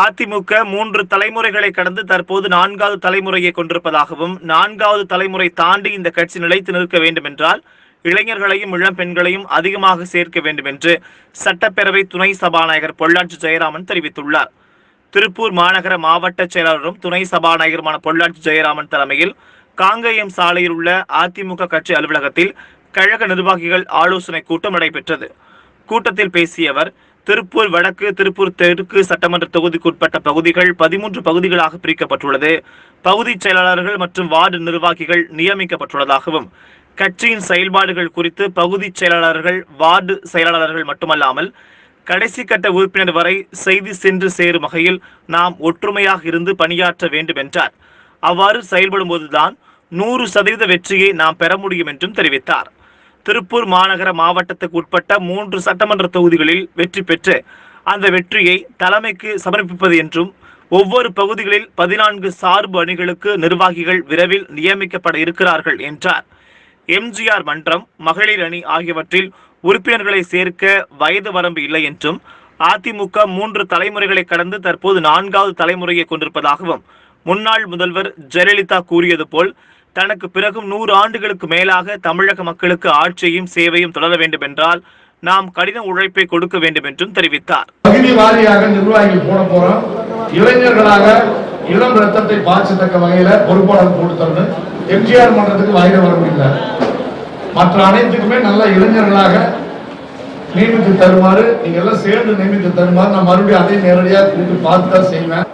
அதிமுக 3 தலைமுறைகளை கடந்து தற்போது 4வது தலைமுறையை கொண்டிருப்பதாகவும் 4வது தலைமுறை தாண்டி இந்த கட்சி நிலைத்து நிற்க வேண்டும் என்றால் இளைஞர்களையும் இளம் பெண்களையும் அதிகமாக சேர்க்க வேண்டும் என்று சட்டப்பேரவை துணை சபாநாயகர் பொள்ளாச்சி ஜெயராமன் தெரிவித்துள்ளார். திருப்பூர் மாநகர மாவட்ட செயலாளரும் துணை சபாநாயகருமான பொள்ளாச்சி ஜெயராமன் தலைமையில் காங்கேயம் சாலையில் உள்ள அதிமுக கட்சி அலுவலகத்தில் கழக நிர்வாகிகள் ஆலோசனை கூட்டம் நடைபெற்றது. கூட்டத்தில் பேசிய அவர், திருப்பூர் வடக்கு, திருப்பூர் தெற்கு சட்டமன்ற தொகுதிக்குட்பட்ட பகுதிகள் 13 பகுதிகளாக பிரிக்கப்பட்டுள்ளது. பகுதி செயலாளர்கள் மற்றும் வார்டு நிர்வாகிகள் நியமிக்கப்பட்டுள்ளதாகவும், கட்சியின் செயல்பாடுகள் குறித்து பகுதி செயலாளர்கள், வார்டு செயலாளர்கள் மட்டுமல்லாமல் கடைசி கட்ட உறுப்பினர் வரை செய்தி சென்று சேரும் வகையில் நாம் ஒற்றுமையாக இருந்து பணியாற்ற வேண்டும் என்றார். அவ்வாறு செயல்படும் போதுதான் 100% வெற்றியை நாம் பெற முடியும் என்றும் தெரிவித்தார். திருப்பூர் மாநகர மாவட்டத்துக்கு உட்பட்ட 3 சட்டமன்ற தொகுதிகளில் வெற்றி பெற்று அந்த வெற்றியை தலைமைக்கு சமர்ப்பிப்பது என்றும், ஒவ்வொரு பகுதிகளில் 14 சார்பு அணிகளுக்கு நிர்வாகிகள் விரைவில் நியமிக்கப்பட இருக்கிறார்கள் என்றார். எம்ஜிஆர் மன்றம், மகளிர் அணி ஆகியவற்றில் உறுப்பினர்களை சேர்க்க வயது வரம்பு இல்லை என்றும், அதிமுக 3 தலைமுறைகளை கடந்து தற்போது 4வது தலைமுறையை கொண்டிருப்பதாகவும், முன்னாள் முதல்வர் ஜெயலலிதா கூறியது போல் தனக்கு பிறகும் 100 ஆண்டுகளுக்கு மேலாக தமிழக மக்களுக்கு ஆட்சியையும் சேவையும் தொடர வேண்டும் என்றால் நாம் கடின உழைப்பை கொடுக்க வேண்டும் என்றும் தெரிவித்தார். பகுதி வாரியாக நிர்வாகிகள் போட போறோம். இளைஞர்களாக இளம் ரத்தத்தை பாய்ச்சத்தக்க வகையில பொறுப்பாளர் போட்டு தரணும். எம்ஜிஆர் மன்றத்துக்கு வயது வர முடியல, மற்ற அனைத்துக்குமே நல்ல இளைஞர்களாக நியமித்து தருமாறு, நீங்க எல்லாம் சேர்ந்து நியமித்து தருமாறு நான் மறுபடியும் அதை நேரடியாக கூப்பிட்டு பார்த்து தான் செய்வேன்.